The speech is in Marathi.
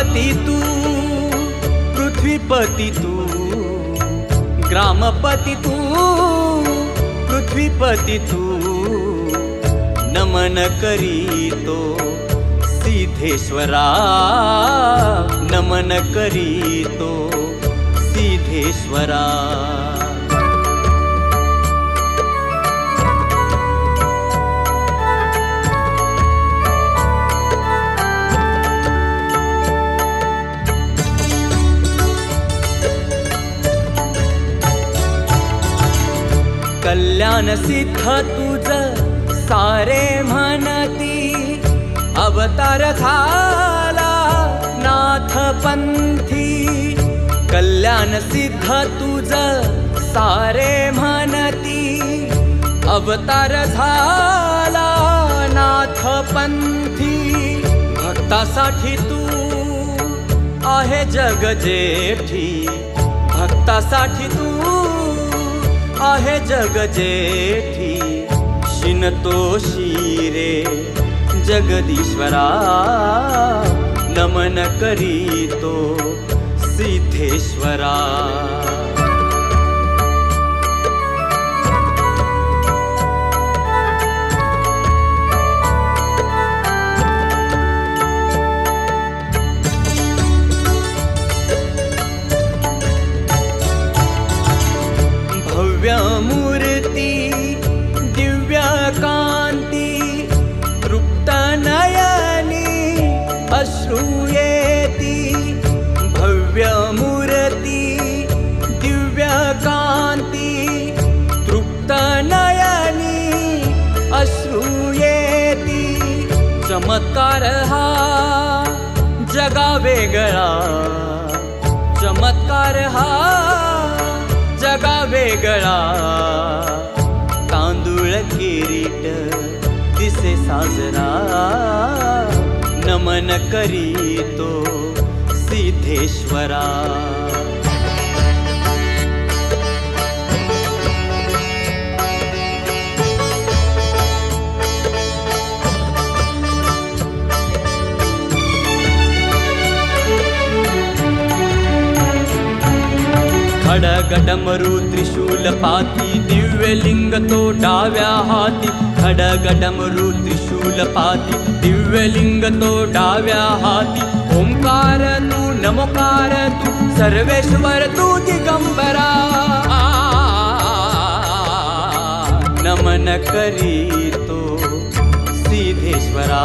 ग्रामपती तू, पृथ्वीपती तू, ग्रामपती तू, पृथ्वीपती तू, नमन करीतो सिद्धेश्वरा, नमन करीतो सिद्धेश्वरा। कल्याण सिद्ध तुझ सारे म्हणती, अवतार झाला नाथ पंथी। कल्याण सिद्ध तुझ सारे म्हणती, अवतार झाला नाथ पंथी। भक्तासाठी तू आहे जग जेठी, भक्तासाठी तू आहे जग जेठी। शिनतोषी रे जगदीश्वरा, नमन करीतो सिद्धेश्वरा। भव्य मूर्ती दिव्य कांती, तृप्त नयनी अश्रूयेती। भव्य मूर्ती दिव्य कांती, तृप्त नयनी अश्रूयेती। चमत्कार हा जगा वेगळा, चमत्कार हा जगा वेगळा। तांदूळ किरीट दिसे साजरा, नमन करीतो सिद्धेश्वरा। खडग डमरू त्रिशूल पाती, दिव्यलिंग तो डाव्या हाती। खडग डमरू त्रिशूल पाती, दिव्यलिंग तो डाव्या हाती। ओंकार तू नमोकार तू, सर्वेश्वर तू दिगंबरा। नमन करीतो सिद्धेश्वरा,